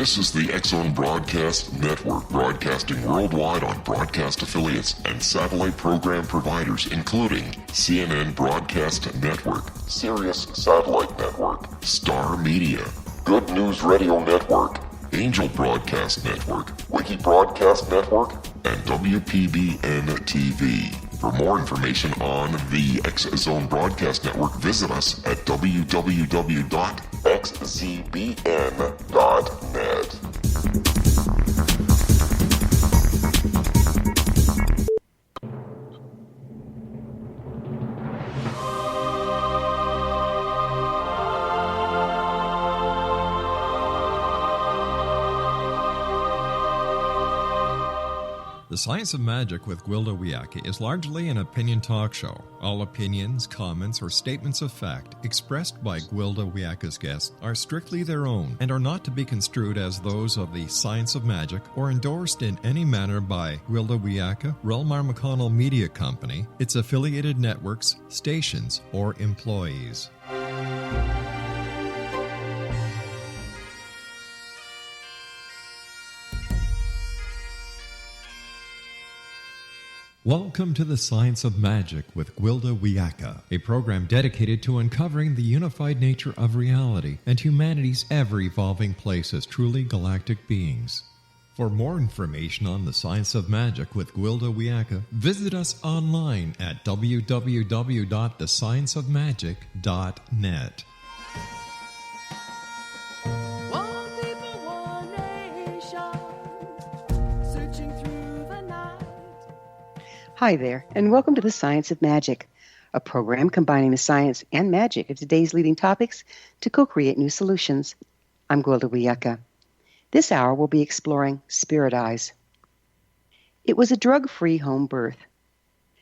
This is the X-Zone Broadcast Network, broadcasting worldwide on broadcast affiliates and satellite program providers, including CNN Broadcast Network, Sirius Satellite Network, Star Media, Good News Radio Network, Angel Broadcast Network, Wiki Broadcast Network, and WPBN TV. For more information on the X-Zone Broadcast Network, visit us at www.xzbn.net. The Science of Magic with Gwilda Wiyaka is largely an opinion talk show. All opinions, comments, or statements of fact expressed by Gwilda Wiyaka's guests are strictly their own and are not to be construed as those of the Science of Magic or endorsed in any manner by Gwilda Wiyaka, REL-MAR McConnell Media Company, its affiliated networks, stations, or employees. Welcome to the Science of Magic with Gwilda Wiyaka, a program dedicated to uncovering the unified nature of reality and humanity's ever-evolving place as truly galactic beings. For more information on the Science of Magic with Gwilda Wiyaka, visit us online at www.thescienceofmagic.net. Hi there, and welcome to the Science of Magic, a program combining the science and magic of today's leading topics to co-create new solutions. I'm Gwilda Wiyaka. This hour we'll be exploring Spirit Eyes. It was a drug-free home birth.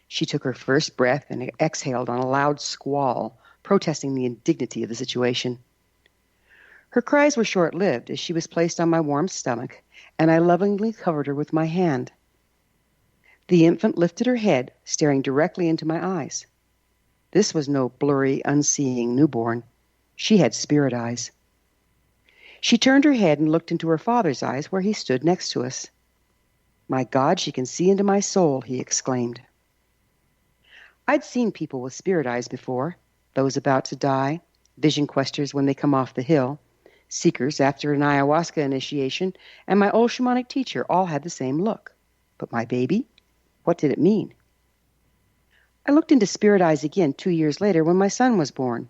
She took her first breath and exhaled on a loud squall, protesting the indignity of the situation. Her cries were short-lived as she was placed on my warm stomach, and I lovingly covered her with my hand. The infant lifted her head, staring directly into my eyes. This was no blurry, unseeing newborn. She had spirit eyes. She turned her head and looked into her father's eyes where he stood next to us. "My God, she can see into my soul," he exclaimed. I'd seen people with spirit eyes before, those about to die, vision questers when they come off the hill, seekers after an ayahuasca initiation, and my old shamanic teacher all had the same look. But my baby? What did it mean? I looked into spirit eyes again 2 years later when my son was born.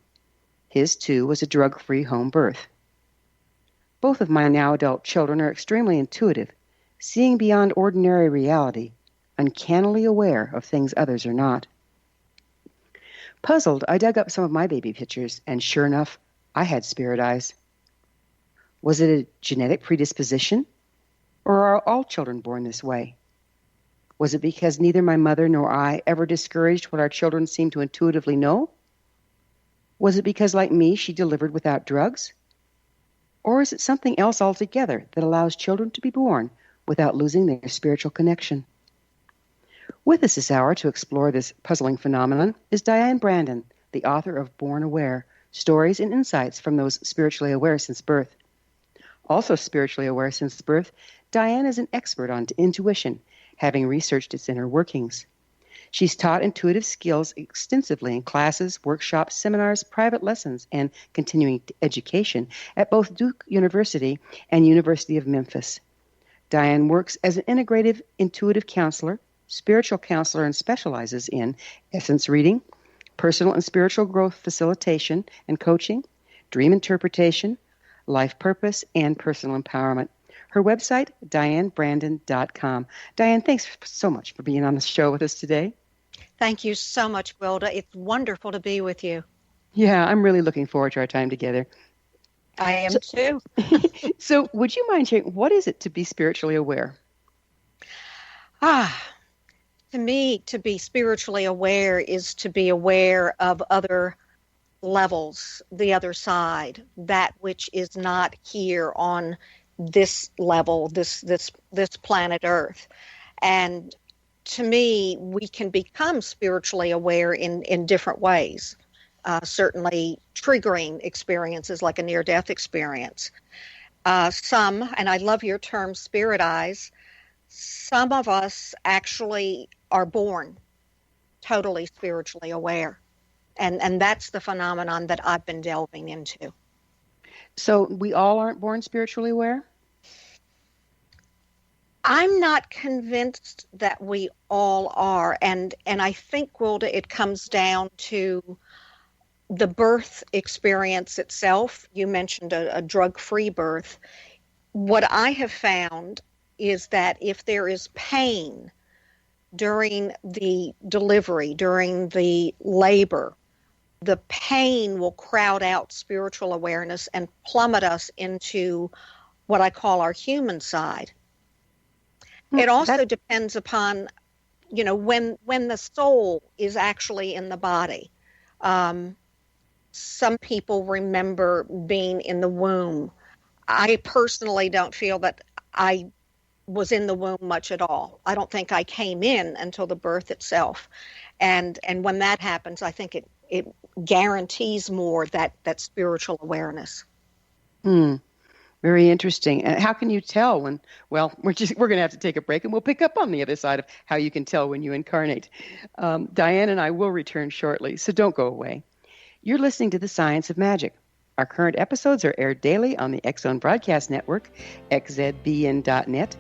His, too, was a drug-free home birth. Both of my now adult children are extremely intuitive, seeing beyond ordinary reality, uncannily aware of things others are not. Puzzled, I dug up some of my baby pictures, and sure enough, I had spirit eyes. Was it a genetic predisposition? Or are all children born this way? Was it because neither my mother nor I ever discouraged what our children seemed to intuitively know? Was it because, like me, she delivered without drugs? Or is it something else altogether that allows children to be born without losing their spiritual connection? With us this hour to explore this puzzling phenomenon is Diane Brandon, the author of Born Aware, Stories and Insights from Those Spiritually Aware Since Birth. Also spiritually aware since birth, Diane is an expert on intuition, having researched its inner workings. She's taught intuitive skills extensively in classes, workshops, seminars, private lessons, and continuing education at both Duke University and University of Memphis. Diane works as an integrative intuitive counselor, spiritual counselor, and specializes in essence reading, personal and spiritual growth facilitation and coaching, dream interpretation, life purpose, and personal empowerment. Her website, DianeBrandon.com. Diane, thanks so much for being on the show with us today. Thank you so much, Gwilda. It's wonderful to be with you. Yeah, I'm really looking forward to our time together. I am too. So would you mind sharing, what is it to be spiritually aware? To me, to be spiritually aware is to be aware of other levels, the other side, that which is not here on this level, this planet Earth. And to me, we can become spiritually aware in different ways. Certainly triggering experiences like a near-death experience. Some, and I love your term spirit eyes, some of us actually are born totally spiritually aware. And that's the phenomenon that I've been delving into. So we all aren't born spiritually aware? I'm not convinced that we all are. And I think, Gwilda, it comes down to the birth experience itself. You mentioned a drug-free birth. What I have found is that if there is pain during the delivery, during the labor, the pain will crowd out spiritual awareness and plummet us into what I call our human side. It also depends upon, when the soul is actually in the body. Some people remember being in the womb. I personally don't feel that I was in the womb much at all. I don't think I came in until the birth itself. And when that happens, I think it guarantees more that spiritual awareness. Very interesting. And how can you tell when, well, we're going to have to take a break and we'll pick up on the other side of how you can tell when you incarnate. Diane and I will return shortly, so don't go away. You're listening to The Science of Magic. Our current episodes are aired daily on the X Zone Broadcast Network, xzbn.net.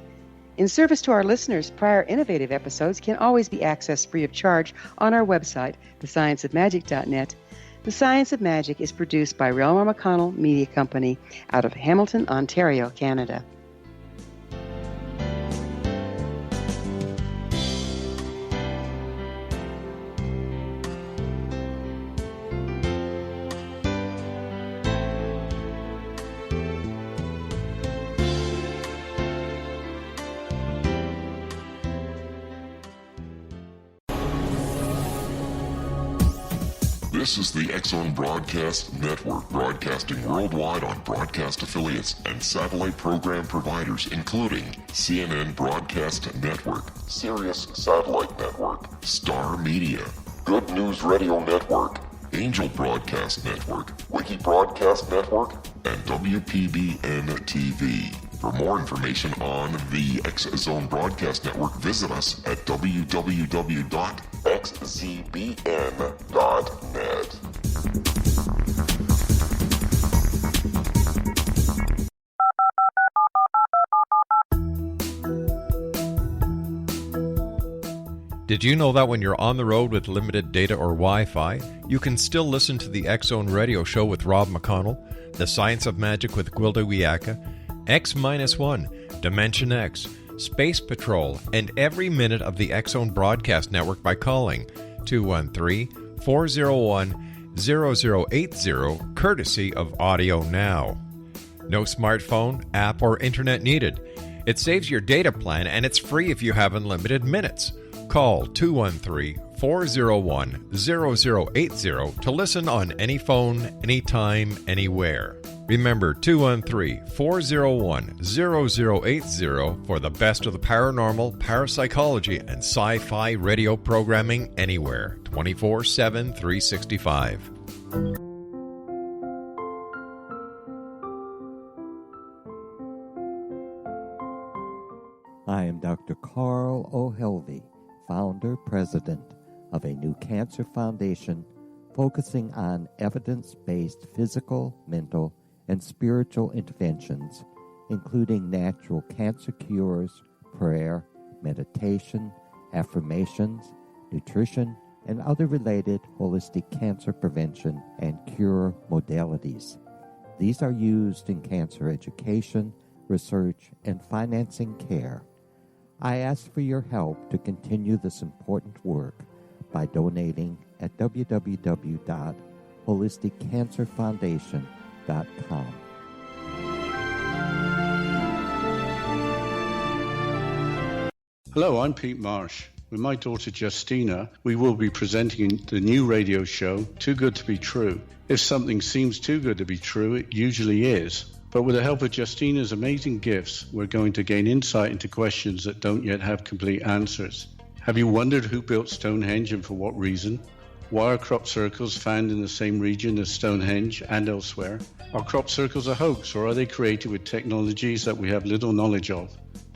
In service to our listeners, prior innovative episodes can always be accessed free of charge on our website, thescienceofmagic.net. The Science of Magic is produced by REL-MAR McConnell Media Company out of Hamilton, Ontario, Canada. This is the X Zone Broadcast Network, broadcasting worldwide on broadcast affiliates and satellite program providers, including CNN Broadcast Network, Sirius Satellite Network, Star Media, Good News Radio Network, Angel Broadcast Network, Wiki Broadcast Network, and WPBN TV. For more information on the X Zone Broadcast Network, visit us at www.xzbn.net. Did you know that when you're on the road with limited data or Wi-Fi, you can still listen to the X Zone Radio Show with Rob McConnell, The Science of Magic with Gwilda Wiyaka, X-1, Dimension X, Space Patrol, and every minute of the X Zone Broadcast Network by calling 213-401-0080, courtesy of Audio Now. No smartphone, app, or internet needed. It saves your data plan and it's free if you have unlimited minutes. Call 213-401-0080 to listen on any phone, anytime, anywhere. Remember 213-401-0080 for the best of the paranormal, parapsychology, and sci-fi radio programming anywhere, 24/7, 365. I am Dr. Carl O'Helvey, founder, president of a new cancer foundation focusing on evidence-based physical, mental, and spiritual interventions, including natural cancer cures, prayer, meditation, affirmations, nutrition, and other related holistic cancer prevention and cure modalities. These are used in cancer education, research, and financing care. I ask for your help to continue this important work by donating at www.holisticcancerfoundation.com. Hello, I'm Pete Marsh. With my daughter Justina, we will be presenting the new radio show, Too Good to Be True. If something seems too good to be true, it usually is. But with the help of Justina's amazing gifts, we're going to gain insight into questions that don't yet have complete answers. Have you wondered who built Stonehenge and for what reason? Why are crop circles found in the same region as Stonehenge and elsewhere? Are crop circles a hoax, or are they created with technologies that we have little knowledge of?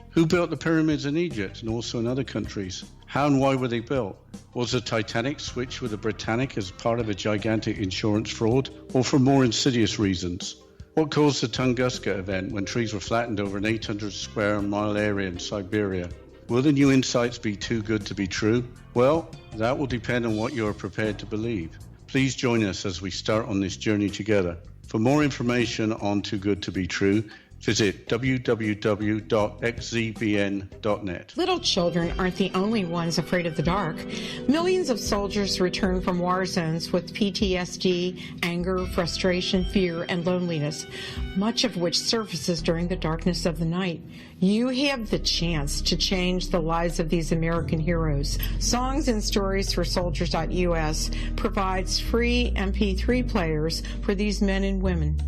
Who built the pyramids in Egypt and also in other countries? How and why were they built? Was the Titanic switched with the Britannic as part of a gigantic insurance fraud, or for more insidious reasons? What caused the Tunguska event when trees were flattened over an 800 square mile area in Siberia? Will the new insights be too good to be true? Well, that will depend on what you are prepared to believe. Please join us as we start on this journey together. For more information on Too Good to Be True, visit www.xzbn.net. Little children aren't the only ones afraid of the dark. Millions of soldiers return from war zones with PTSD, anger, frustration, fear, and loneliness, much of which surfaces during the darkness of the night. You have the chance to change the lives of these American heroes. Songs and Stories for Soldiers.us provides free MP3 players for these men and women.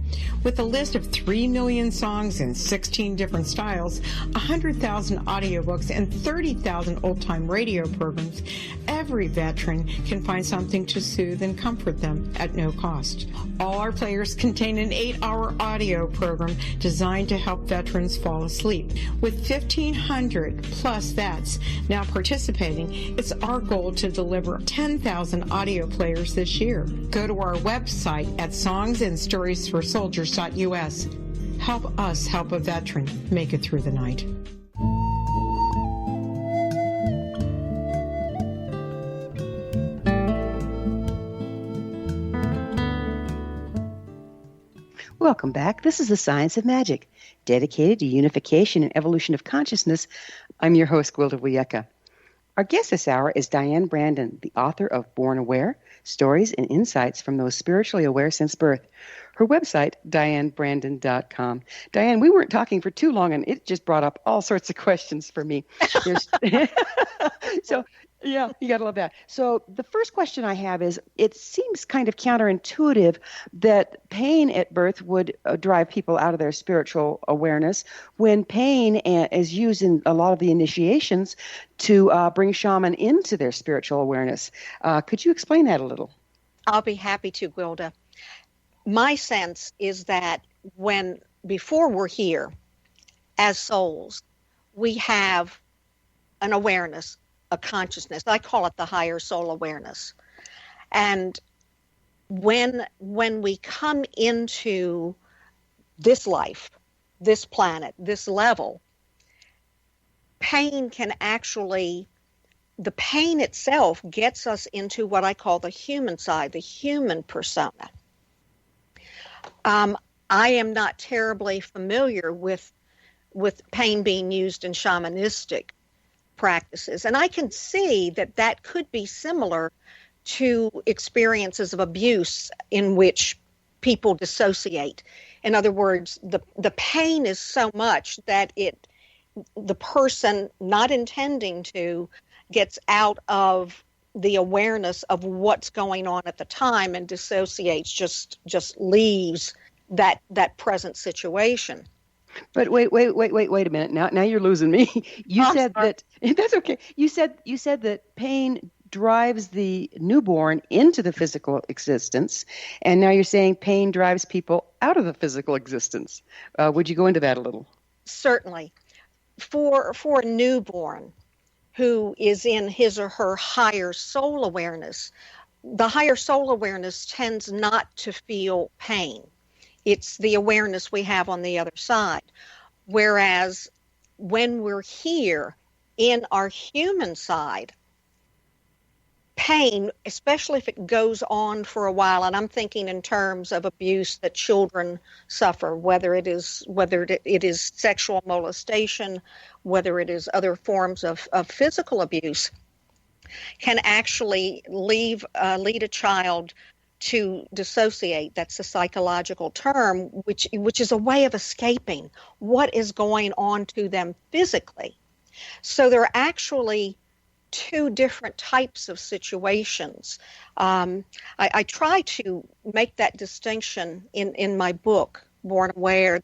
With a list of 3 million songs in 16 different styles, 100,000 audiobooks, and 30,000 old-time radio programs, every veteran can find something to soothe and comfort them at no cost. All our players contain an 8-hour audio program designed to help veterans fall asleep. With 1,500 plus vets now participating, it's our goal to deliver 10,000 audio players this year. Go to our website at songsandstoriesforsoldiers.us. Help us help a veteran make it through the night. Welcome back. This is The Science of Magic, dedicated to unification and evolution of consciousness. I'm your host, Gwilda Wiyaka. Our guest this hour is Diane Brandon, the author of Born Aware, Stories and Insights from Those Spiritually Aware Since Birth. Her website, dianebrandon.com. Diane, we weren't talking for too long, and it just brought up all sorts of questions for me. So, yeah, you got to love that. So the first question I have is, it seems kind of counterintuitive that pain at birth would drive people out of their spiritual awareness when pain is used in a lot of the initiations to bring shaman into their spiritual awareness. Could you explain that a little? I'll be happy to, Gwilda. My sense is that before we're here as souls, we have an awareness, a consciousness. I call it the higher soul awareness. And when we come into this life, this planet, this level, pain the pain itself gets us into what I call the human side, the human persona. I am not terribly familiar with pain being used in shamanistic practices, and I can see that could be similar to experiences of abuse in which people dissociate. In other words, the pain is so much that the person not intending to gets out of the awareness of what's going on at the time and dissociates, just leaves that present situation. But wait a minute. Now you're losing me. You said that that's okay. You said that pain drives the newborn into the physical existence, and now you're saying pain drives people out of the physical existence. Would you go into that a little? Certainly. For a newborn who is in his or her higher soul awareness, the higher soul awareness tends not to feel pain. It's the awareness we have on the other side. Whereas when we're here in our human side, pain, especially if it goes on for a while, and I'm thinking in terms of abuse that children suffer, whether it is sexual molestation, whether it is other forms of physical abuse, can actually lead a child to dissociate. That's a psychological term, which is a way of escaping what is going on to them physically. So there are actually two different types of situations. I try to make that distinction in my book, Born Aware,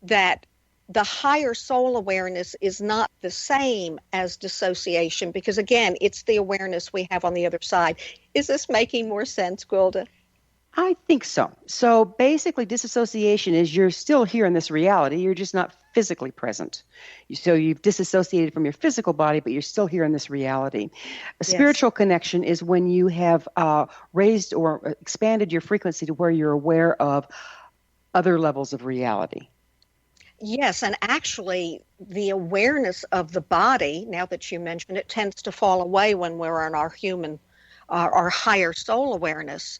that the higher soul awareness is not the same as dissociation because, again, it's the awareness we have on the other side. Is this making more sense, Gwilda? I think so. So basically, disassociation is you're still here in this reality. You're just not physically present. So you've disassociated from your physical body, but you're still here in this reality. A spiritual connection is when you have raised or expanded your frequency to where you're aware of other levels of reality. Yes, and actually the awareness of the body, now that you mentioned it, tends to fall away when we're in our higher soul awareness.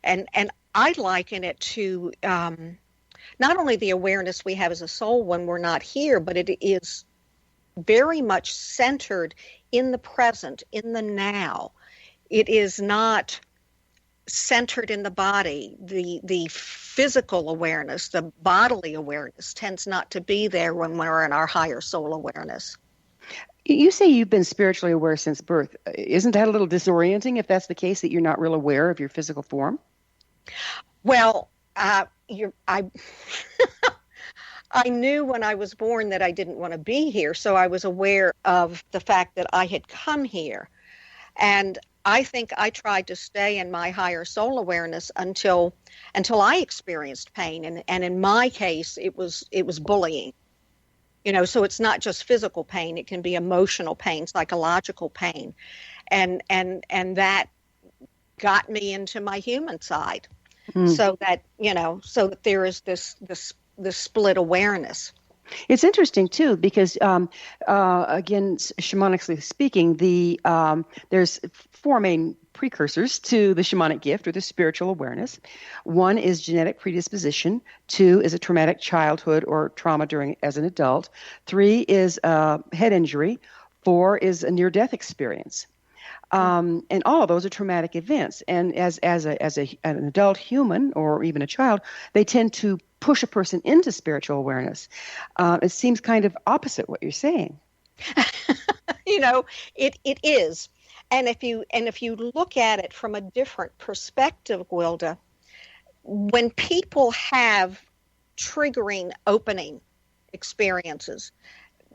And I liken it to not only the awareness we have as a soul when we're not here, but it is very much centered in the present, in the now. It is not centered in the body. The physical awareness, the bodily awareness tends not to be there when we're in our higher soul awareness. You say you've been spiritually aware since birth. Isn't that a little disorienting if that's the case, that you're not real aware of your physical form? Well, I knew when I was born that I didn't want to be here, so I was aware of the fact that I had come here. And I think I tried to stay in my higher soul awareness until I experienced pain. And in my case, it was bullying. So it's not just physical pain, it can be emotional pain, psychological pain. And that got me into my human side. So that there is this split awareness. It's interesting too because again, shamanically speaking, there's four main precursors to the shamanic gift or the spiritual awareness. One is genetic predisposition. Two is a traumatic childhood or trauma as an adult. Three is head injury. Four is a near-death experience. And all of those are traumatic events. And as an adult human or even a child, they tend to push a person into spiritual awareness. It seems kind of opposite what you're saying. It is. And if you look at it from a different perspective, Gwilda, when people have triggering opening experiences,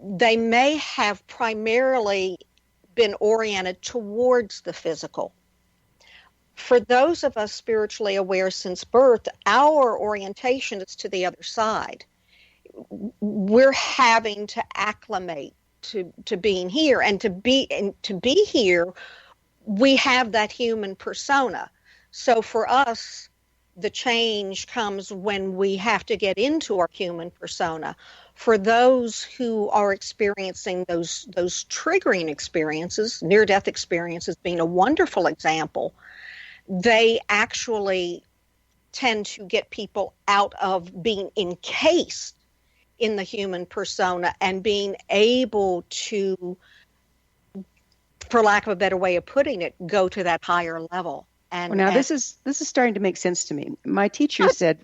they may have primarily been oriented towards the physical. For those of us spiritually aware since birth, our orientation is to the other side. We're having to acclimate to being here, and to be here, we have that human persona. So for us, the change comes when we have to get into our human persona. For those who are experiencing those triggering experiences, near-death experiences being a wonderful example, they actually tend to get people out of being encased in the human persona and being able to, for lack of a better way of putting it, go to that higher level. This is starting to make sense to me. My teacher said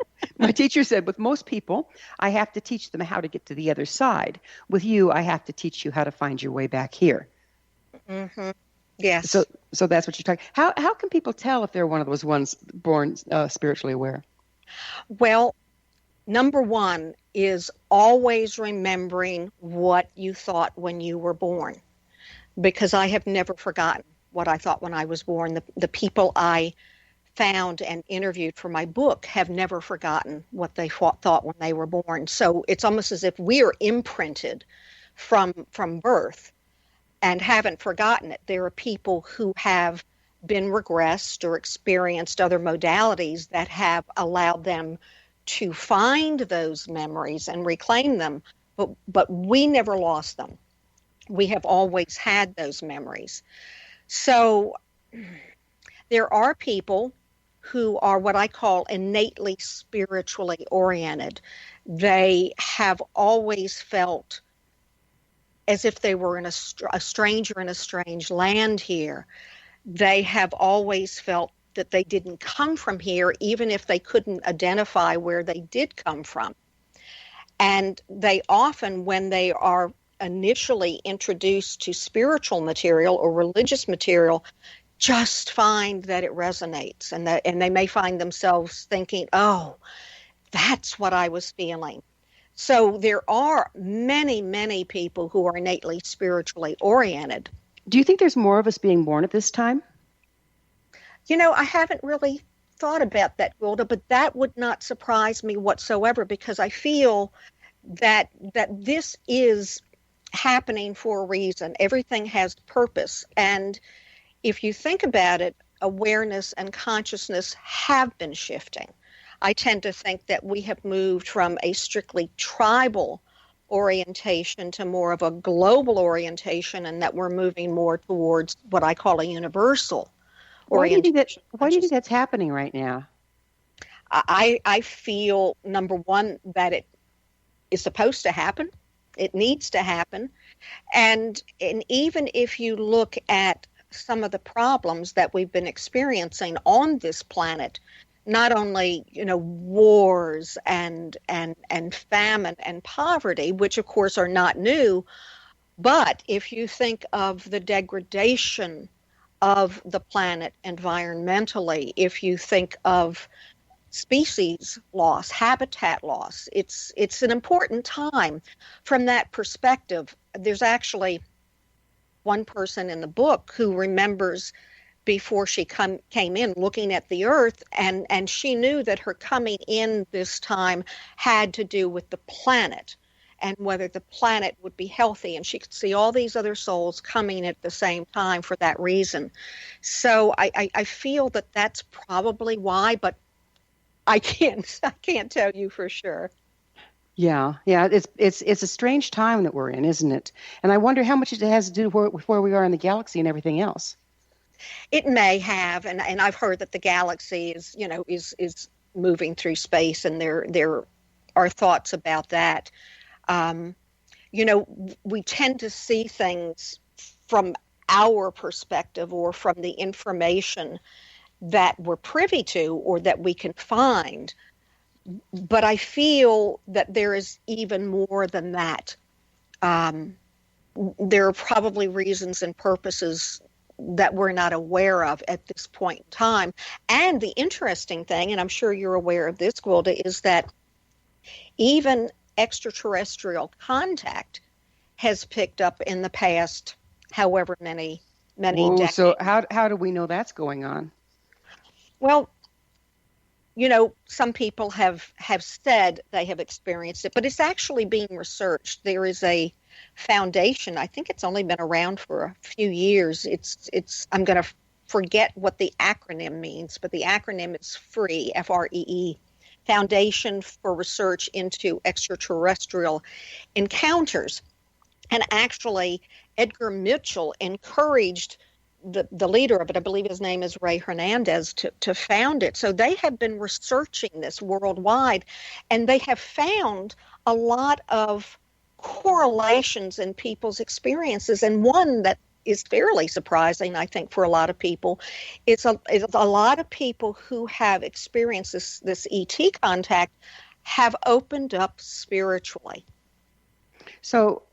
with most people, I have to teach them how to get to the other side. With you, I have to teach you how to find your way back here. Mm-hmm. Yes. So that's what you're talking. How can people tell if they're one of those ones born spiritually aware? Well, number one is always remembering what you thought when you were born, because I have never forgotten what I thought when I was born. The people I found and interviewed for my book have never forgotten what they thought when they were born. So it's almost as if we are imprinted from birth and haven't forgotten it. There are people who have been regressed or experienced other modalities that have allowed them to find those memories and reclaim them, but we never lost them. We have always had those memories. So there are people who are what I call innately spiritually oriented. They have always felt as if they were a stranger in a strange land here. They have always felt that they didn't come from here, even if they couldn't identify where they did come from. And they often, when they are initially introduced to spiritual material or religious material, just find that it resonates, and they may find themselves thinking, oh, that's what I was feeling. So there are many, many people who are innately spiritually oriented. Do you think there's more of us being born at this time? I haven't really thought about that, Wilda, but that would not surprise me whatsoever, because I feel that this is happening for a reason. Everything has purpose. And if you think about it, awareness and consciousness have been shifting. I tend to think that we have moved from a strictly tribal orientation to more of a global orientation, and that we're moving more towards what I call a universal orientation. Why do you think that's happening right now? I feel, number one, that it is supposed to happen. It needs to happen. And even if you look at some of the problems that we've been experiencing on this planet, not only, wars and famine and poverty, which of course are not new, but if you think of the degradation of the planet environmentally, if you think of species loss, habitat loss, it's an important time from that perspective. There's actually one person in the book who remembers before she came in looking at the earth, and she knew that her coming in this time had to do with the planet and whether the planet would be healthy, and she could see all these other souls coming at the same time for that reason. So I feel that that's probably why, but I can't tell you for sure. Yeah, it's a strange time that we're in, isn't it? And I wonder how much it has to do with where we are in the galaxy and everything else. It may have, and I've heard that the galaxy is moving through space, and there are thoughts about that. We tend to see things from our perspective or from the information that we're privy to or that we can find. But I feel that there is even more than that. There are probably reasons and purposes that we're not aware of at this point in time. And the interesting thing, and I'm sure you're aware of this, Gwilda, is that even extraterrestrial contact has picked up in the past however many decades. So how do we know that's going on? Well, some people have said they have experienced it, but it's actually being researched. There is a foundation. I think it's only been around for a few years. I'm going to forget what the acronym means, but the acronym is FREE, F-R-E-E, Foundation for Research into Extraterrestrial Encounters. And actually, Edgar Mitchell encouraged the leader of it, I believe his name is Ray Hernandez, to found it. So they have been researching this worldwide, and they have found a lot of correlations in people's experiences. And one that is fairly surprising, I think, for a lot of people, is a lot of people who have experienced this ET contact have opened up spiritually. So,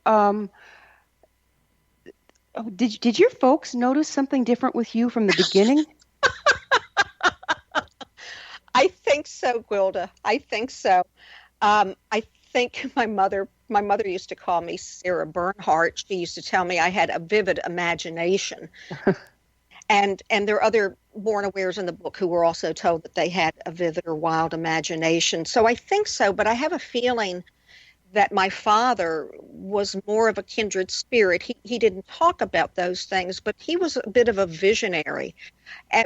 did your folks notice something different with you from the beginning? I think so, Gwilda. I think so. I think my mother used to call me Sarah Bernhardt. She used to tell me I had a vivid imagination. And there are other born awares in the book who were also told that they had a vivid or wild imagination. So I think so, but I have a feeling that my father was more of a kindred spirit. He didn't talk about those things, but he was a bit of a visionary.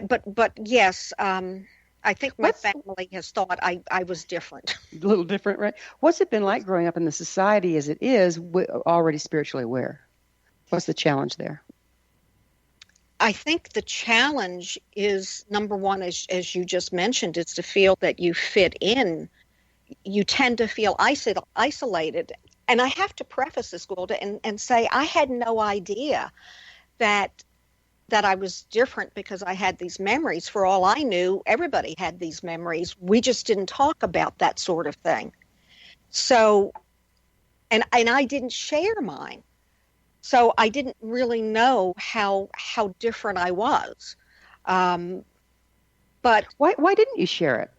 But yes, I think my family has thought I was different. A little different, right? What's it been like growing up in the society as it is, already spiritually aware? What's the challenge there? I think the challenge is, number one, as you just mentioned, is to feel that you fit in. You tend to feel isolated. And I have to preface this, Gwilda, and say I had no idea that I was different because I had these memories. For all I knew, everybody had these memories. We just didn't talk about that sort of thing. So, and I didn't share mine. So I didn't really know how different I was. But why didn't you share it?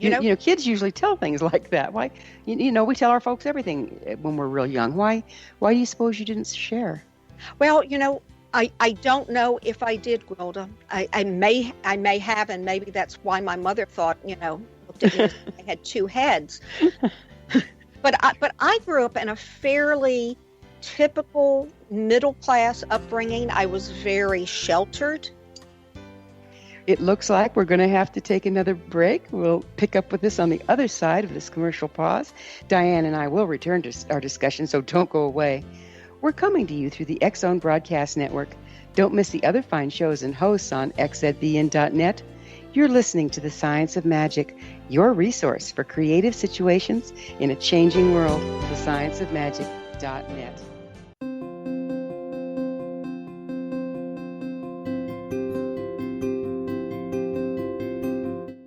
Kids usually tell things like that. Why? We tell our folks everything when we're real young. Why do you suppose you didn't share? Well, I don't know if I did, Gwilda. I may have, and maybe that's why my mother thought, looked at me as if I had two heads. But I grew up in a fairly typical middle class upbringing. I was very sheltered. It looks like we're going to have to take another break. We'll pick up with this on the other side of this commercial pause. Diane and I will return to our discussion, so don't go away. We're coming to you through the X-Zone Broadcast Network. Don't miss the other fine shows and hosts on xzbn.net. You're listening to The Science of Magic, your resource for creative situations in a changing world. thescienceofmagic.net.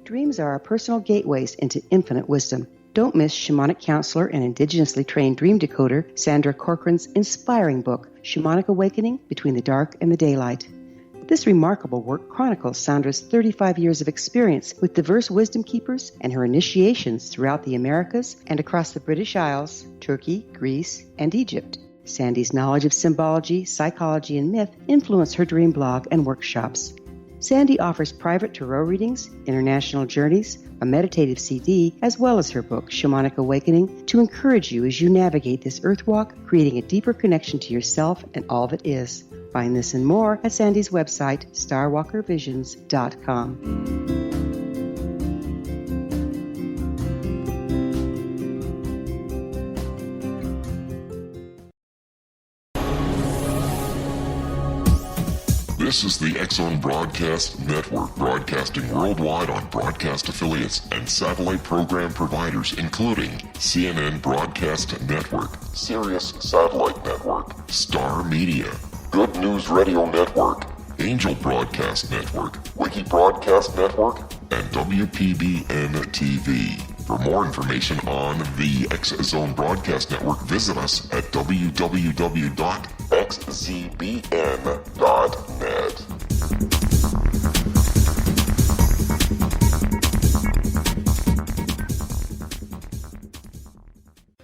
Dreams are our personal gateways into infinite wisdom. Don't miss shamanic counselor and indigenously trained dream decoder Sandra Corcoran's inspiring book, Shamanic Awakening Between the Dark and the Daylight. This remarkable work chronicles Sandra's 35 years of experience with diverse wisdom keepers and her initiations throughout the Americas and across the British Isles, Turkey, Greece, and Egypt. Sandy's knowledge of symbology, psychology, and myth influence her dream blog and workshops. Sandy offers private tarot readings, international journeys, a meditative CD, as well as her book, Shamanic Awakening, to encourage you as you navigate this earth walk, creating a deeper connection to yourself and all that is. Find this and more at Sandy's website, starwalkervisions.com. This is the X-Zone Broadcast Network, broadcasting worldwide on broadcast affiliates and satellite program providers, including CNN Broadcast Network, Sirius Satellite Network, Star Media, Good News Radio Network, Angel Broadcast Network, Wiki Broadcast Network, and WPBN TV. For more information on the X-Zone Broadcast Network, visit us at www.xzbn.net.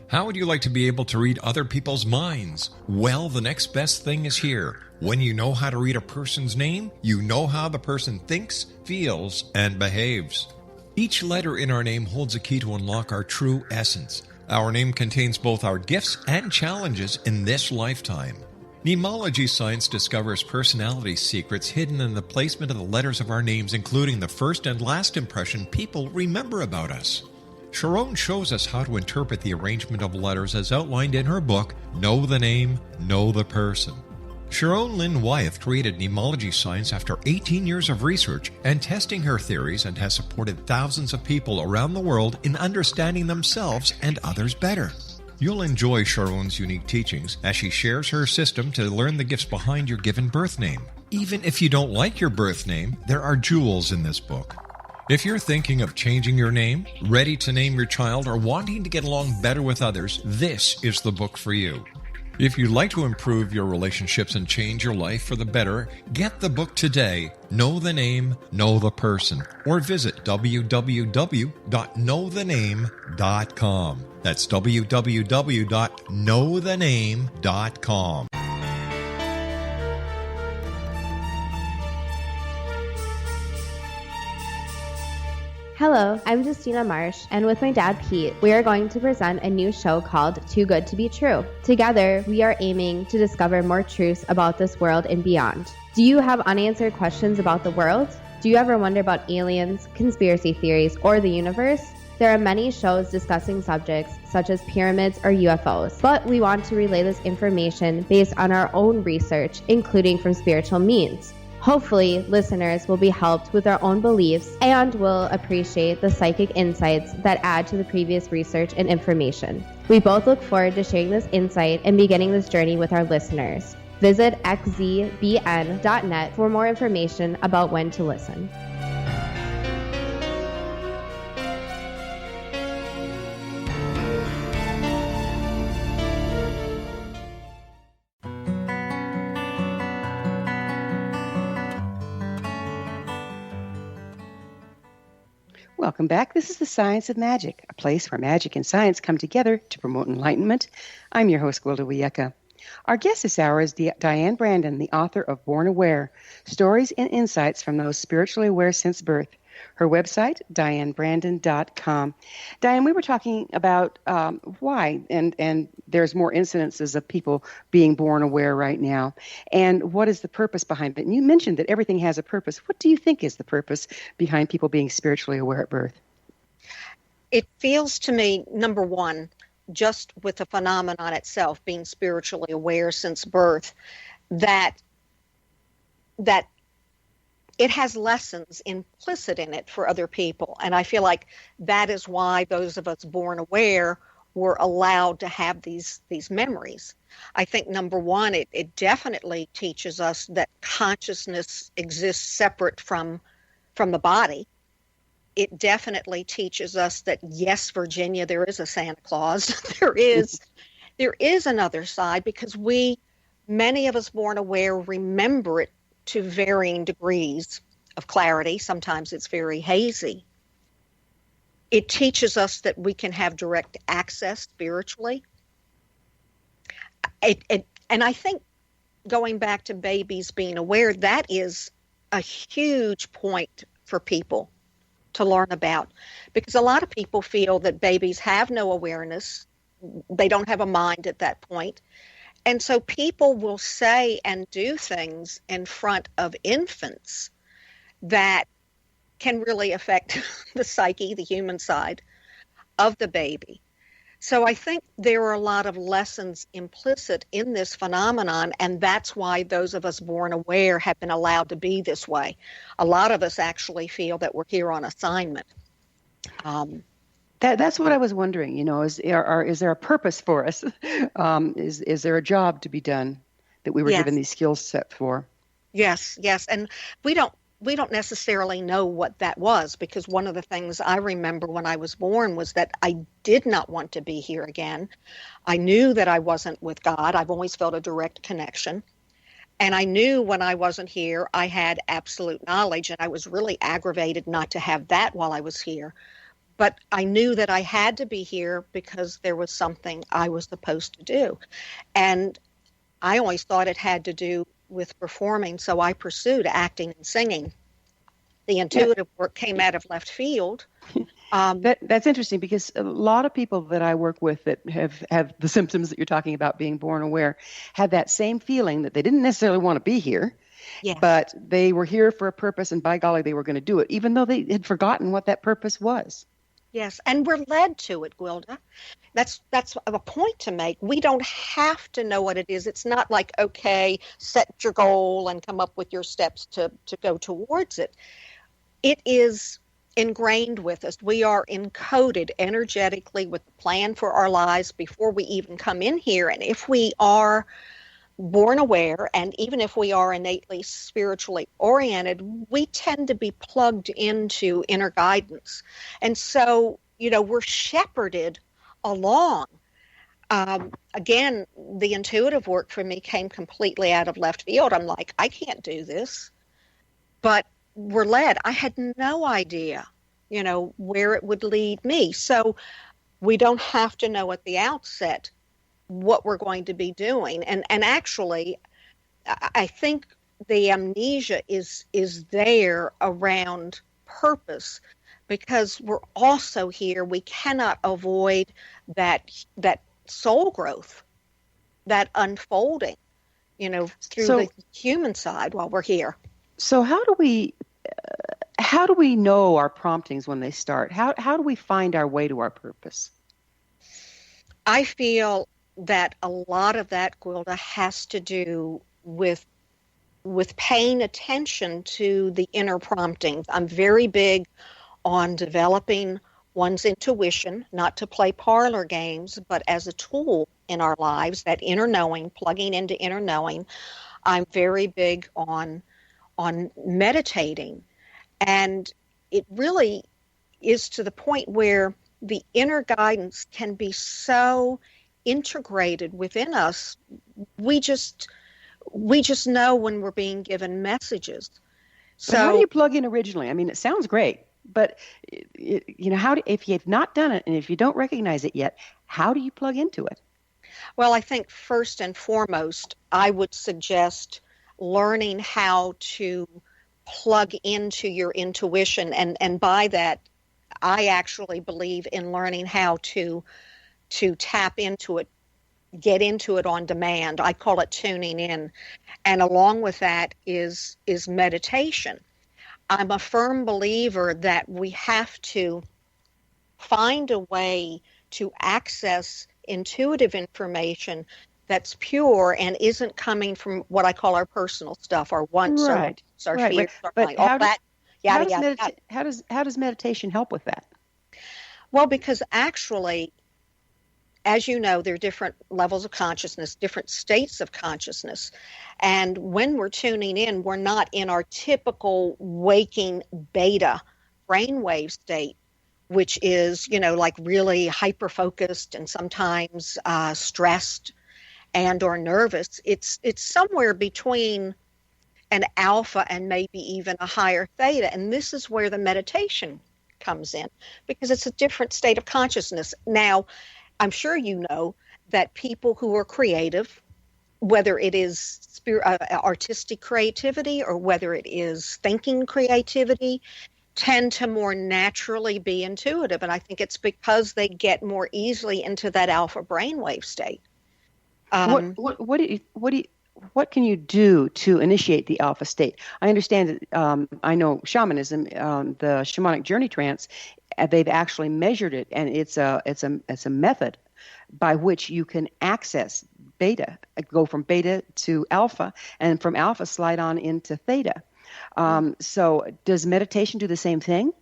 How would you like to be able to read other people's minds? Well, the next best thing is here. When you know how to read a person's name, you know how the person thinks, feels, and behaves. Each letter in our name holds a key to unlock our true essence. Our name contains both our gifts and challenges in this lifetime. Mnemology science discovers personality secrets hidden in the placement of the letters of our names, including the first and last impression people remember about us. Sharon shows us how to interpret the arrangement of letters as outlined in her book, Know the Name, Know the Person. Sharon Lynn Wyeth created mnemology science after 18 years of research and testing her theories, and has supported thousands of people around the world in understanding themselves and others better. You'll enjoy Sharon's unique teachings as she shares her system to learn the gifts behind your given birth name. Even if you don't like your birth name, there are jewels in this book. If you're thinking of changing your name, ready to name your child, or wanting to get along better with others, this is the book for you. If you'd like to improve your relationships and change your life for the better, get the book today, Know the Name, Know the Person, or visit www.knowthename.com. That's www.knowthename.com. Hello, I'm Justina Marsh, and with my dad Pete, we are going to present a new show called Too Good to Be True. Together, we are aiming to discover more truths about this world and beyond. Do you have unanswered questions about the world? Do you ever wonder about aliens, conspiracy theories, or the universe? There are many shows discussing subjects such as pyramids or UFOs, but we want to relay this information based on our own research, including from spiritual means. Hopefully, listeners will be helped with their own beliefs and will appreciate the psychic insights that add to the previous research and information. We both look forward to sharing this insight and beginning this journey with our listeners. Visit xzbn.net for more information about when to listen. Welcome back. This is the Science of Magic, a place where magic and science come together to promote enlightenment. I'm your host, Gwilda Wiyaka. Our guest this hour is Diane Brandon, the author of Born Aware, Stories and Insights from Those Spiritually Aware Since Birth. Her website, dianebrandon.com. Diane, we were talking about why, and there's more incidences of people being born aware right now, and what is the purpose behind it. And you mentioned that everything has a purpose. What do you think is the purpose behind people being spiritually aware at birth? It feels to me, number one, just with the phenomenon itself, being spiritually aware since birth, that it has lessons implicit in it for other people. And I feel like that is why those of us born aware were allowed to have these memories. I think, number one, it definitely teaches us that consciousness exists separate from the body. It definitely teaches us that, yes, Virginia, there is a Santa Claus. there is another side, because many of us born aware remember it to varying degrees of clarity. Sometimes it's very hazy. It teaches us that we can have direct access spiritually. And I think, going back to babies being aware, that is a huge point for people to learn about, because a lot of people feel that babies have no awareness. They don't have a mind at that point. And so people will say and do things in front of infants that can really affect the psyche, the human side of the baby. So I think there are a lot of lessons implicit in this phenomenon, and that's why those of us born aware have been allowed to be this way. A lot of us actually feel that we're here on assignment. That's what I was wondering. Is there a purpose for us? Is there a job to be done that we were given these skills set for? Yes, and we don't necessarily know what that was, because one of the things I remember when I was born was that I did not want to be here again. I knew that I wasn't with God. I've always felt a direct connection. And I knew when I wasn't here, I had absolute knowledge, and I was really aggravated not to have that while I was here. But I knew that I had to be here because there was something I was supposed to do. And I always thought it had to do with performing, so I pursued acting and singing. The intuitive work came out of left field. That's interesting, because a lot of people that I work with that have the symptoms that you're talking about, being born aware, had that same feeling that they didn't necessarily want to be here, but they were here for a purpose, and by golly, they were going to do it, even though they had forgotten what that purpose was. Yes, and we're led to it, Gwilda. That's a point to make. We don't have to know what it is. It's not like, okay, set your goal and come up with your steps to go towards it. It is ingrained with us. We are encoded energetically with the plan for our lives before we even come in here. And if we are born aware, and even if we are innately spiritually oriented, we tend to be plugged into inner guidance. And so, we're shepherded along. Again, the intuitive work for me came completely out of left field. I'm like, I can't do this. But we're led. I had no idea, where it would lead me. So we don't have to know at the outset what we're going to be doing. And actually, I think the amnesia is there around purpose, because we're also here. We cannot avoid that soul growth, that unfolding, through the human side while we're here. So how do we know our promptings when they start? How do we find our way to our purpose? I feel that a lot of that, Gwilda, has to do with paying attention to the inner promptings. I'm very big on developing one's intuition, not to play parlor games, but as a tool in our lives, that inner knowing, plugging into inner knowing. I'm very big on meditating. And it really is to the point where the inner guidance can be so integrated within us. We just know when we're being given messages. So but how do you plug in originally? I mean, it sounds great. But if you've not done it and if you don't recognize it yet, how do you plug into it? Well, I think first and foremost, I would suggest learning how to plug into your intuition. And by that, I actually believe in learning how to tap into it, get into it on demand. I call it tuning in. And along with that is meditation. I'm a firm believer that we have to find a way to access intuitive information that's pure and isn't coming from what I call our personal stuff, our wants, right, our right, fears, right. our But all that. How does meditation help with that? Well, because actually, as you know, there are different levels of consciousness, different states of consciousness. And when we're tuning in, we're not in our typical waking beta brainwave state, which is, like really hyper-focused and sometimes stressed and or nervous. It's somewhere between an alpha and maybe even a higher theta. And this is where the meditation comes in, because it's a different state of consciousness. Now, I'm sure you know that people who are creative, whether it is artistic creativity or whether it is thinking creativity, tend to more naturally be intuitive. And I think it's because they get more easily into that alpha brainwave state. What can you do to initiate the alpha state? I understand that I know shamanism, the shamanic journey trance, they've actually measured it, and it's a method by which you can access beta, go from beta to alpha, and from alpha slide on into theta. So does meditation do the same thing?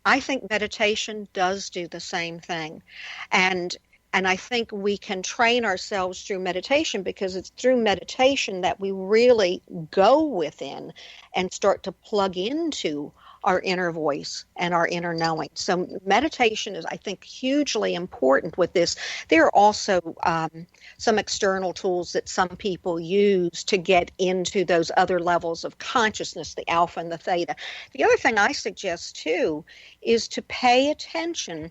I think meditation does do the same thing. And I think we can train ourselves through meditation, because it's through meditation that we really go within and start to plug into our inner voice and our inner knowing. So meditation is, I think, hugely important with this. There are also some external tools that some people use to get into those other levels of consciousness, the alpha and the theta. The other thing I suggest, too, is to pay attention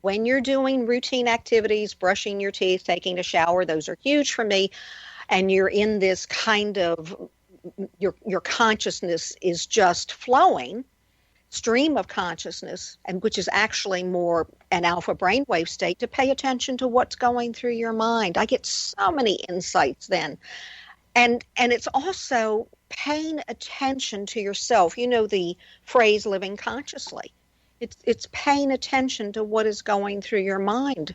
when you're doing routine activities, brushing your teeth, taking a shower. Those are huge for me. And you're in this kind of your consciousness is just flowing stream of consciousness, and which is actually more an alpha brainwave state, to pay attention to what's going through your mind. I get so many insights then. And it's also paying attention to yourself. You know the phrase living consciously. It's paying attention to what is going through your mind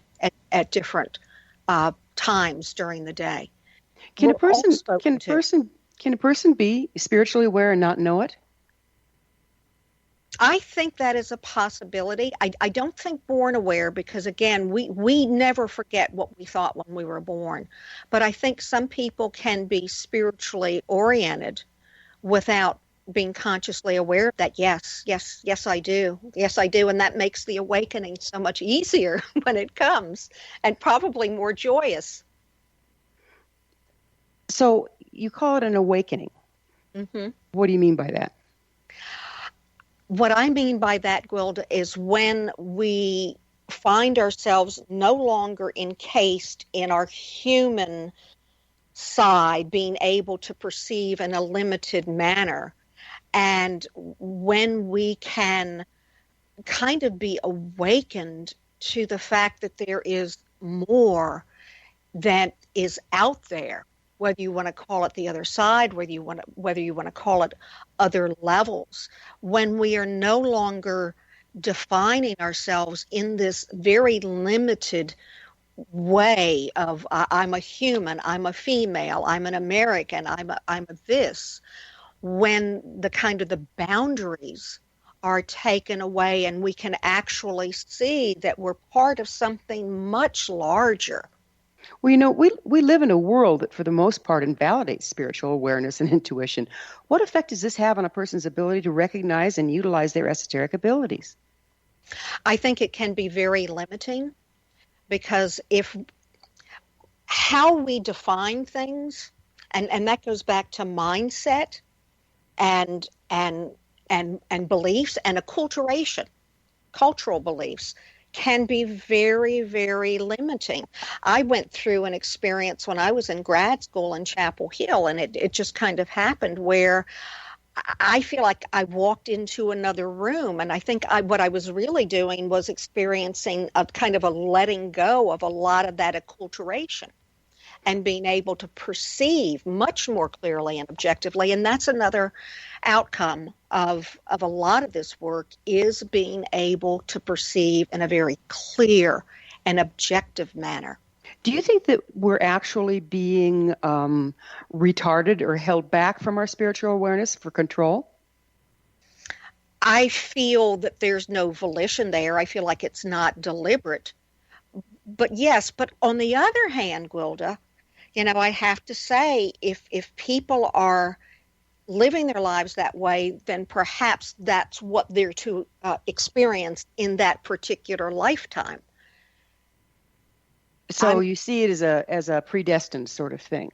at different times during the day. Can a person be spiritually aware and not know it? I think that is a possibility. I don't think born aware, because again, we never forget what we thought when we were born. But I think some people can be spiritually oriented without being consciously aware of that. Yes, I do. Yes, I do. And that makes the awakening so much easier when it comes, and probably more joyous. So you call it an awakening. Mm-hmm. What do you mean by that? What I mean by that, Gwilda, is when we find ourselves no longer encased in our human side, being able to perceive in a limited manner, and when we can kind of be awakened to the fact that there is more that is out there, whether you want to call it the other side, whether you want to call it other levels, when we are no longer defining ourselves in this very limited way of I'm a human, I'm a female, I'm an American, I'm a this, when the kind of the boundaries are taken away and we can actually see that we're part of something much larger. Well, we live in a world that for the most part invalidates spiritual awareness and intuition. What effect does this have on a person's ability to recognize and utilize their esoteric abilities? I think it can be very limiting, because how we define things, and that goes back to mindset and and beliefs and acculturation, cultural beliefs, can be very, very limiting. I went through an experience when I was in grad school in Chapel Hill, and it just kind of happened where I feel like I walked into another room, and I think what I was really doing was experiencing a kind of a letting go of a lot of that acculturation and being able to perceive much more clearly and objectively. And that's another outcome of a lot of this work, is being able to perceive in a very clear and objective manner. Do you think that we're actually being retarded or held back from our spiritual awareness for control? I feel that there's no volition there. I feel like it's not deliberate. But yes, but on the other hand, Gwilda, I have to say, if people are living their lives that way, then perhaps that's what they're to experience in that particular lifetime. So you see it as a predestined sort of thing.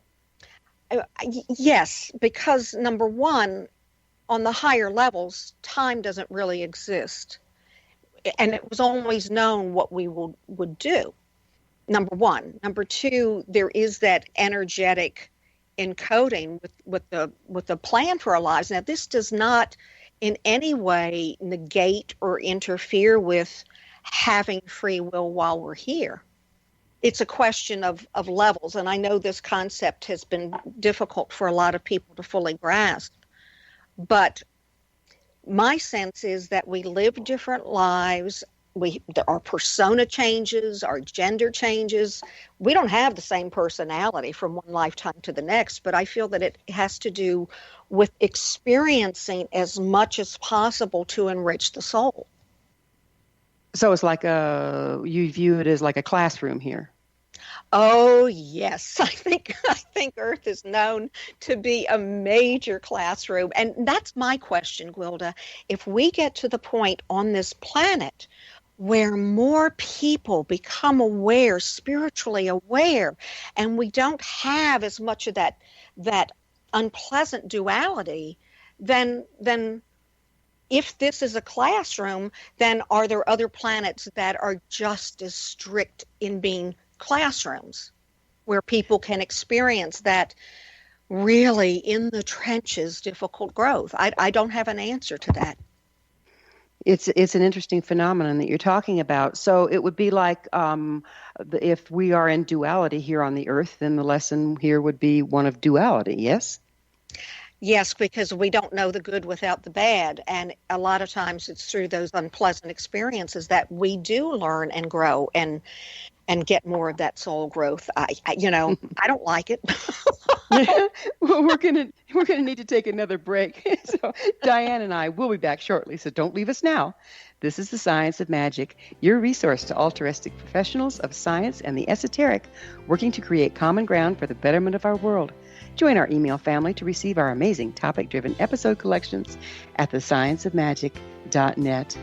Yes, because number one, on the higher levels, time doesn't really exist. And it was always known what we would do. Number one. Number two, there is that energetic encoding with the plan for our lives. Now, this does not in any way negate or interfere with having free will while we're here. It's a question of levels, and I know this concept has been difficult for a lot of people to fully grasp. But my sense is that we live different lives. Our persona changes, our gender changes. We don't have the same personality from one lifetime to the next, but I feel that it has to do with experiencing as much as possible to enrich the soul. So it's like you view it as like a classroom here. Oh, yes. I think Earth is known to be a major classroom. And that's my question, Gwilda. If we get to the point on this planet where more people become aware, spiritually aware, and we don't have as much of that unpleasant duality, then if this is a classroom, then are there other planets that are just as strict in being classrooms where people can experience that really in the trenches difficult growth? I don't have an answer to that. It's an interesting phenomenon that you're talking about. So it would be like if we are in duality here on the earth, then the lesson here would be one of duality, yes? Yes, because we don't know the good without the bad. And a lot of times it's through those unpleasant experiences that we do learn and grow and get more of that soul growth. I don't like it. Well, we're gonna need to take another break. So Diane and I will be back shortly, so don't leave us now. This is The Science of Magic, your resource to altruistic professionals of science and the esoteric, working to create common ground for the betterment of our world. Join our email family to receive our amazing topic-driven episode collections at thescienceofmagic.net.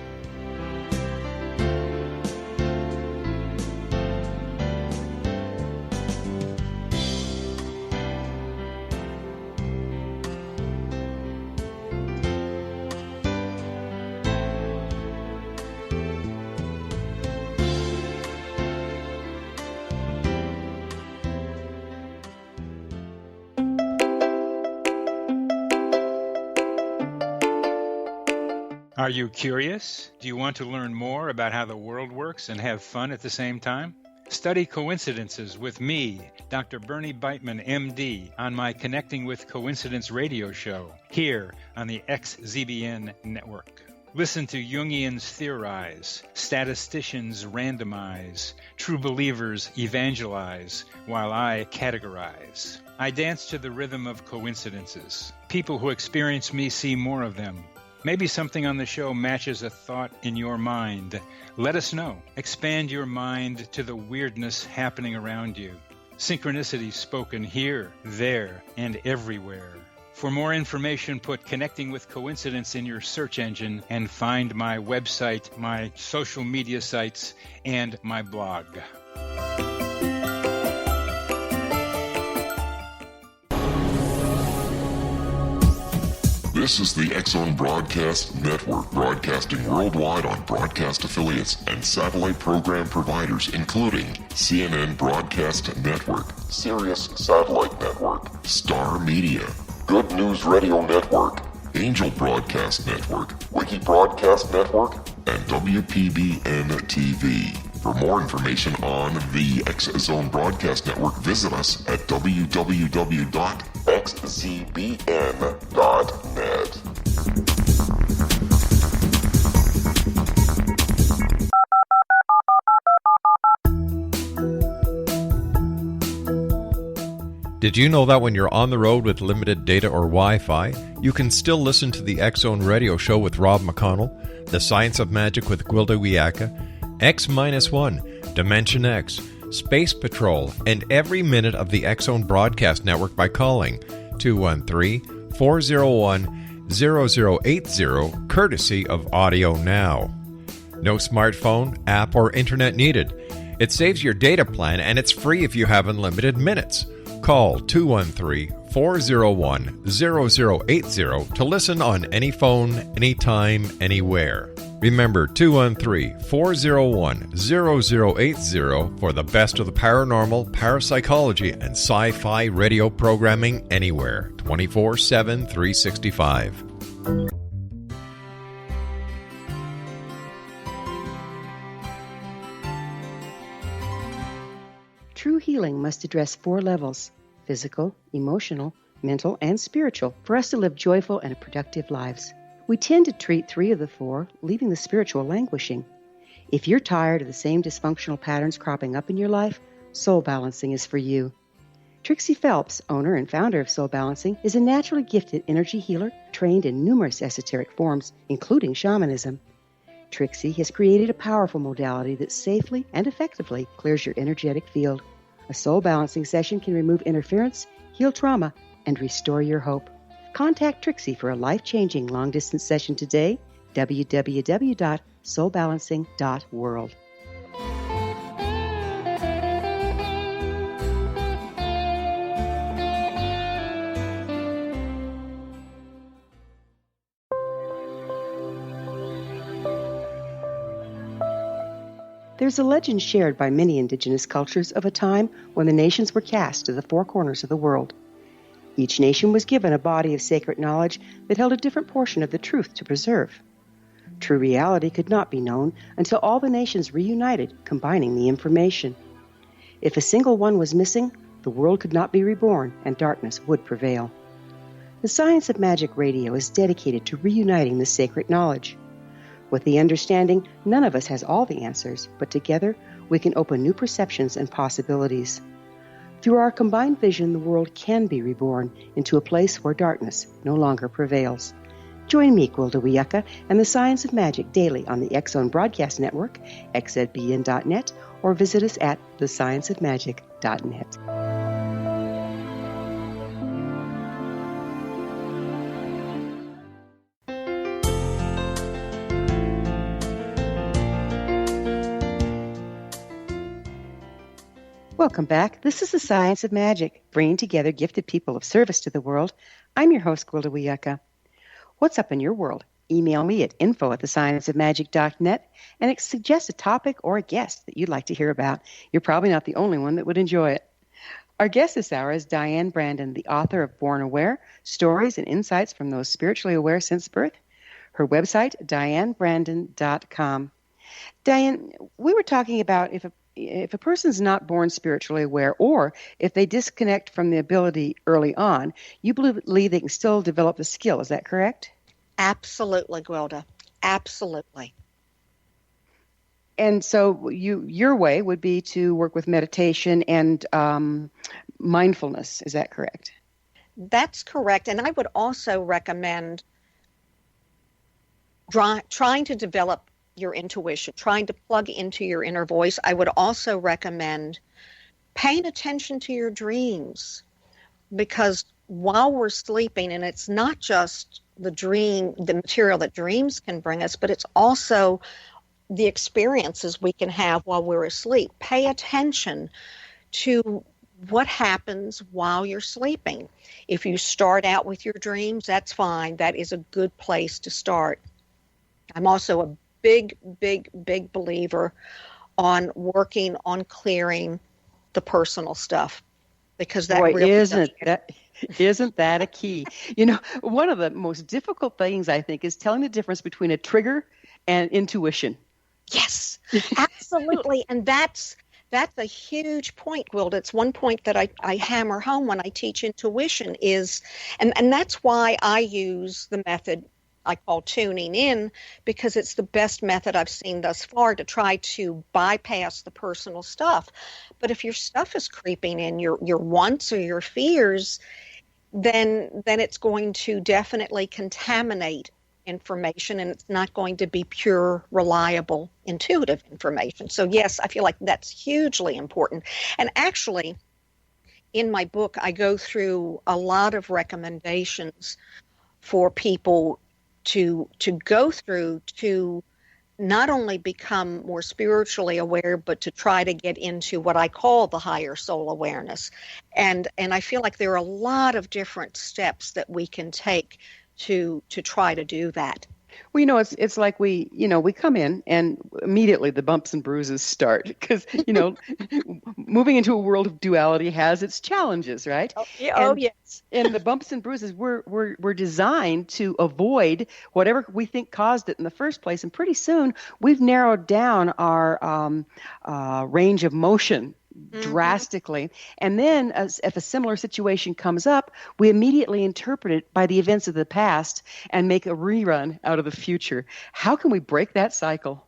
Are you curious? Do you want to learn more about how the world works and have fun at the same time? Study coincidences with me, Dr. Bernie Beitman, MD, on my Connecting with Coincidence radio show here on the XZBN network. Listen to Jungians theorize, statisticians randomize, true believers evangelize, while I categorize. I dance to the rhythm of coincidences. People who experience me see more of them. Maybe something on the show matches a thought in your mind. Let us know. Expand your mind to the weirdness happening around you. Synchronicity spoken here, there, and everywhere. For more information, put Connecting with Coincidence in your search engine and find my website, my social media sites, and my blog. This is the X-Zone Broadcast Network, broadcasting worldwide on broadcast affiliates and satellite program providers, including CNN Broadcast Network, Sirius Satellite Network, Star Media, Good News Radio Network, Angel Broadcast Network, Wiki Broadcast Network, and WPBN TV. For more information on the X-Zone Broadcast Network, visit us at www.xzbn.net. Did you know that when you're on the road with limited data or Wi-Fi, you can still listen to the X-Zone Radio Show with Rob McConnell, The Science of Magic with Gwilda Wiyaka, X-1, Dimension X, Space Patrol, and every minute of the X-Zone Broadcast Network by calling 213-401-0080, courtesy of Audio Now. No smartphone, app, or internet needed. It saves your data plan, and it's free if you have unlimited minutes. Call 213-401-0080 to listen on any phone, anytime, anywhere. Remember 213-401-0080 for the best of the paranormal, parapsychology, and sci-fi radio programming anywhere, 24/7, 365. True healing must address 4 levels: physical, emotional, mental, and spiritual, for us to live joyful and productive lives. We tend to treat 3 of the 4, leaving the spiritual languishing. If you're tired of the same dysfunctional patterns cropping up in your life, Soul Balancing is for you. Trixie Phelps, owner and founder of Soul Balancing, is a naturally gifted energy healer trained in numerous esoteric forms, including shamanism. Trixie has created a powerful modality that safely and effectively clears your energetic field. A Soul Balancing session can remove interference, heal trauma, and restore your hope. Contact Trixie for a life-changing long-distance session today, www.soulbalancing.world. There's a legend shared by many indigenous cultures of a time when the nations were cast to the 4 corners of the world. Each nation was given a body of sacred knowledge that held a different portion of the truth to preserve. True reality could not be known until all the nations reunited, combining the information. If a single one was missing, the world could not be reborn and darkness would prevail. The Science of Magic Radio is dedicated to reuniting the sacred knowledge. With the understanding, none of us has all the answers, but together we can open new perceptions and possibilities. Through our combined vision, the world can be reborn into a place where darkness no longer prevails. Join me, Gwilda Wiyaka, and the Science of Magic daily on the X-Zone Broadcast Network, xzbn.net, or visit us at thescienceofmagic.net. Welcome back. This is the Science of Magic, bringing together gifted people of service to the world. I'm your host, Gwilda Wiyaka. What's up in your world? Email me at info@thescienceofmagic.net and suggest a topic or a guest that you'd like to hear about. You're probably not the only one that would enjoy it. Our guest this hour is Diane Brandon, the author of Born Aware, Stories and Insights from Those Spiritually Aware Since Birth. Her website, dianebrandon.com. Diane, we were talking about if a person's not born spiritually aware, or if they disconnect from the ability early on, you believe they can still develop the skill. Is that correct? Absolutely, Gwilda. Absolutely. And so your way would be to work with meditation and mindfulness. Is that correct? That's correct. And I would also recommend trying to develop your intuition, trying to plug into your inner voice. I would also recommend paying attention to your dreams, because while we're sleeping, and it's not just the material that dreams can bring us, but it's also the experiences we can have while we're asleep. Pay attention to what happens while you're sleeping. If you start out with your dreams, that's fine. That is a good place to start. I'm also a big believer on working on clearing the personal stuff, because that really isn't that a key? One of the most difficult things, I think, is telling the difference between a trigger and intuition. Yes, absolutely. And that's a huge point, Gwilda. It's one point that I hammer home when I teach intuition is, and that's why I use the method I call tuning in, because it's the best method I've seen thus far to try to bypass the personal stuff. But if your stuff is creeping in, your wants or your fears, then it's going to definitely contaminate information, and it's not going to be pure, reliable, intuitive information. So yes, I feel like that's hugely important. And actually, in my book, I go through a lot of recommendations for people to go through to not only become more spiritually aware, but to try to get into what I call the higher soul awareness. And I feel like there are a lot of different steps that we can take to try to do that. Well, it's like we come in and immediately the bumps and bruises start because, moving into a world of duality has its challenges, right? Yes. And the bumps and bruises, we're designed to avoid whatever we think caused it in the first place. And pretty soon we've narrowed down our range of motion drastically. And then if a similar situation comes up, we immediately interpret it by the events of the past and make a rerun out of the future. How can we break that cycle?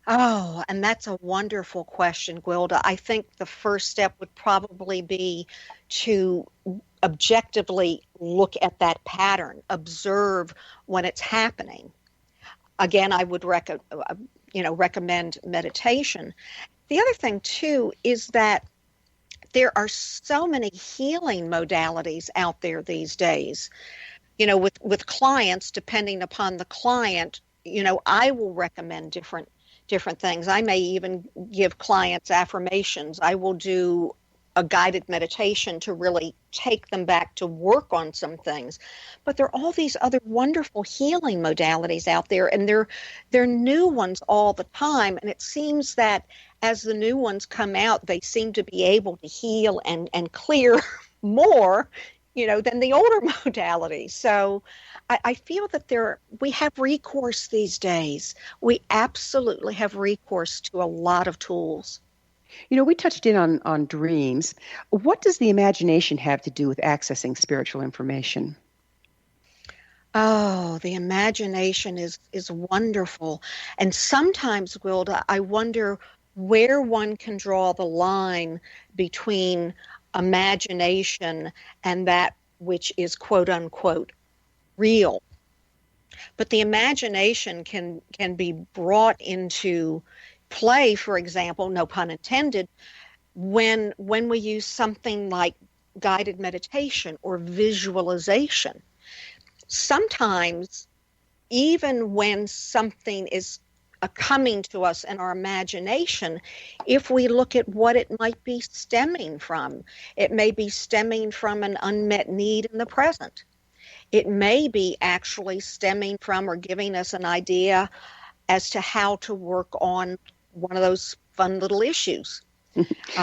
Oh, and that's a wonderful question, Gwilda. I think the first step would probably be to objectively look at that pattern, observe when it's happening. Again, I would recommend meditation. The other thing, too, is that there are so many healing modalities out there these days. With clients, depending upon the client, I will recommend different things. I may even give clients affirmations. I will do a guided meditation to really take them back to work on some things. But there are all these other wonderful healing modalities out there, and they're new ones all the time. And it seems that as the new ones come out, they seem to be able to heal and clear more, than the older modalities. So I feel that we have recourse these days. We absolutely have recourse to a lot of tools. We touched in on dreams. What does the imagination have to do with accessing spiritual information? Oh, the imagination is wonderful. And sometimes, Gwilda, I wonder where one can draw the line between imagination and that which is quote unquote real. But the imagination can be brought into play, for example, no pun intended, when we use something like guided meditation or visualization. Sometimes, even when something is coming to us in our imagination, if we look at what it might be stemming from, it may be stemming from an unmet need in the present. It may be actually stemming from or giving us an idea as to how to work on one of those fun little issues.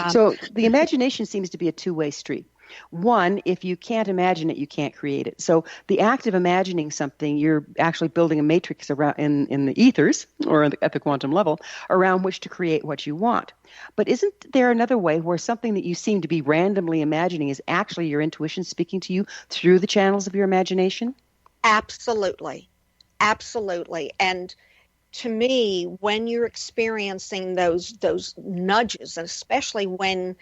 So the imagination seems to be a two-way street. One, if you can't imagine it, you can't create it. So the act of imagining something, you're actually building a matrix around in the ethers or at the quantum level around which to create what you want. But isn't there another way where something that you seem to be randomly imagining is actually your intuition speaking to you through the channels of your imagination? Absolutely. Absolutely. And to me, when you're experiencing those nudges, and especially when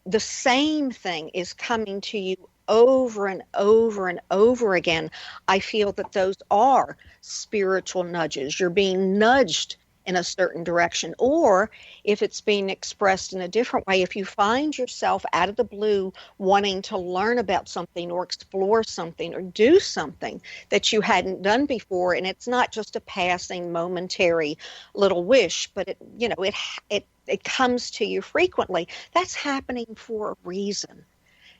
the same thing is coming to you over and over and over again, I feel that those are spiritual nudges. You're being nudged in a certain direction. Or if it's being expressed in a different way, if you find yourself out of the blue wanting to learn about something or explore something or do something that you hadn't done before, and it's not just a passing momentary little wish, but it it comes to you frequently, that's happening for a reason.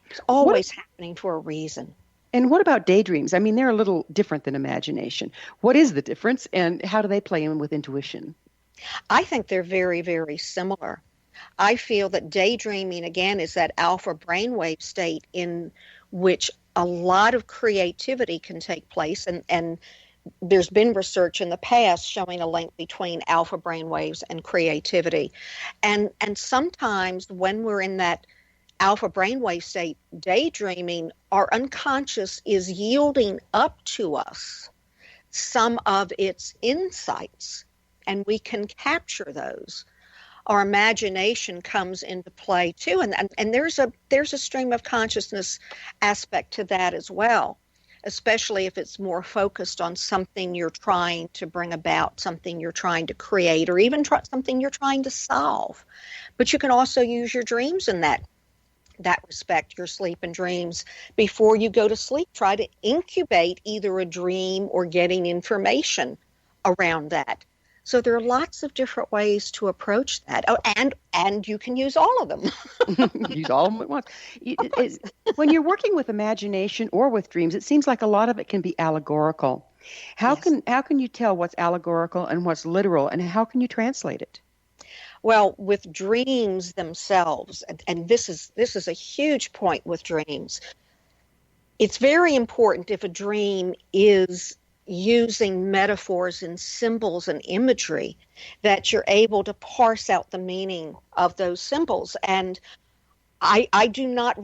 It's always happening for a reason. And what about daydreams? I mean, they're a little different than imagination. What is the difference, and how do they play in with intuition? I think they're very, very similar. I feel that daydreaming, again, is that alpha brainwave state in which a lot of creativity can take place. And there's been research in the past showing a link between alpha brainwaves and creativity. And sometimes when we're in that alpha brainwave state, daydreaming, our unconscious is yielding up to us some of its insights, and we can capture those. Our imagination comes into play too, and there's a stream of consciousness aspect to that as well, especially if it's more focused on something you're trying to bring about, something you're trying to create, or even something you're trying to solve. But you can also use your dreams in that respect, your sleep and dreams. Before you go to sleep, try to incubate either a dream or getting information around that. So there are lots of different ways to approach that. Oh, and you can use all of them. Use all of them at once. When you're working with imagination or with dreams, it seems like a lot of it can be allegorical. How can you tell what's allegorical and what's literal, and how can you translate it? Well, with dreams themselves, and this is a huge point with dreams, it's very important if a dream is using metaphors and symbols and imagery that you're able to parse out the meaning of those symbols. And I do not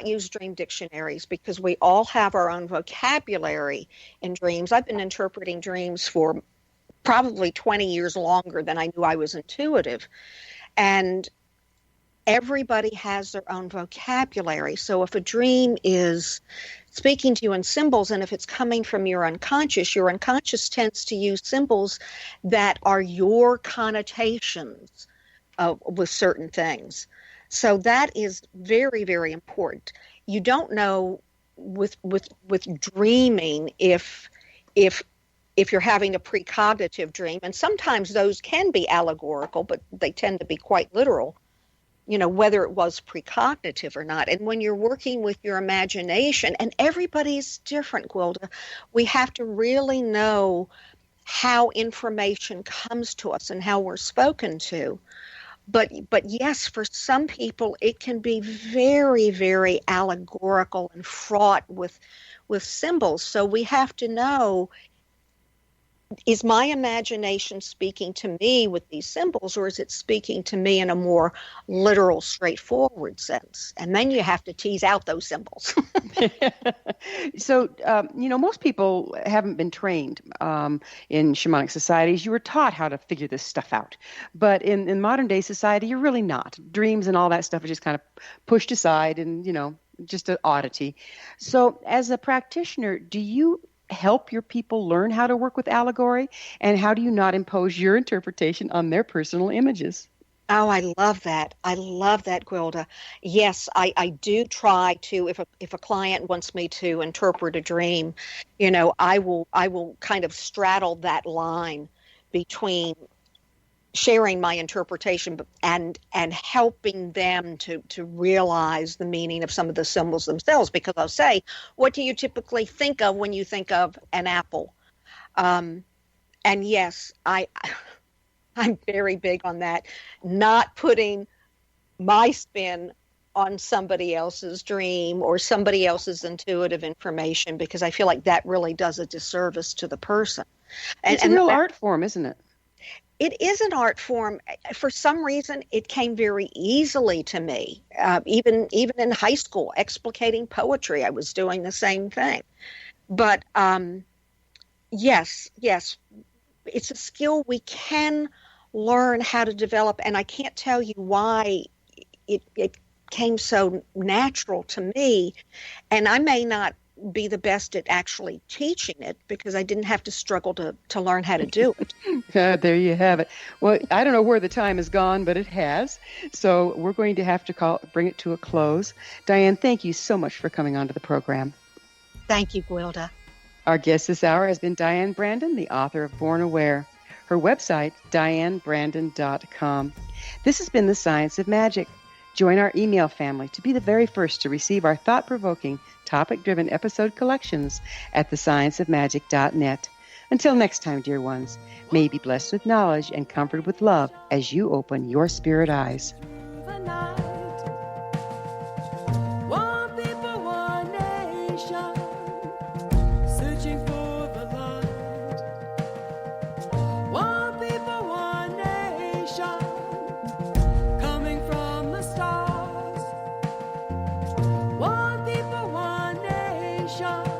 use dream dictionaries because we all have our own vocabulary in dreams. I've been interpreting dreams for probably 20 years longer than I knew I was intuitive. And everybody has their own vocabulary. So if a dream is speaking to you in symbols, and if it's coming from your unconscious tends to use symbols that are your connotations with certain things. So that is very, very important. You don't know with dreaming if you're having a precognitive dream, and sometimes those can be allegorical, but they tend to be quite literal, whether it was precognitive or not. And when you're working with your imagination, and everybody's different, Gwilda, we have to really know how information comes to us and how we're spoken to. But yes, for some people, it can be very, very allegorical and fraught with symbols. So we have to know, is my imagination speaking to me with these symbols, or is it speaking to me in a more literal, straightforward sense? And then you have to tease out those symbols. So, most people haven't been trained in shamanic societies. You were taught how to figure this stuff out. But in modern day society, you're really not. Dreams and all that stuff is just kind of pushed aside and, just an oddity. So as a practitioner, do you help your people learn how to work with allegory, and how do you not impose your interpretation on their personal images? Oh, I love that. I love that, Gwilda. Yes, I do try to, if a client wants me to interpret a dream, I will kind of straddle that line between sharing my interpretation and helping them to realize the meaning of some of the symbols themselves. Because I'll say, what do you typically think of when you think of an apple? And yes, I'm very big on that, not putting my spin on somebody else's dream or somebody else's intuitive information, because I feel like that really does a disservice to the person. It's a real art form, isn't it? It is an art form. For some reason, it came very easily to me. Even in high school, explicating poetry, I was doing the same thing. But yes, it's a skill we can learn how to develop, and I can't tell you why it came so natural to me. And I may not be the best at actually teaching it because I didn't have to struggle to learn how to do it. There you have it. Well, I don't know where the time has gone, but it has. So we're going to have to bring it to a close. Diane, thank you so much for coming onto the program. Thank you, Gwilda. Our guest this hour has been Diane Brandon, the author of Born Aware. Her website, dianebrandon.com. This has been The Science of Magic. Join our email family to be the very first to receive our thought-provoking, topic-driven episode collections at thescienceofmagic.net. Until next time, dear ones, may you be blessed with knowledge and comforted with love as you open your spirit eyes. One people, one nation.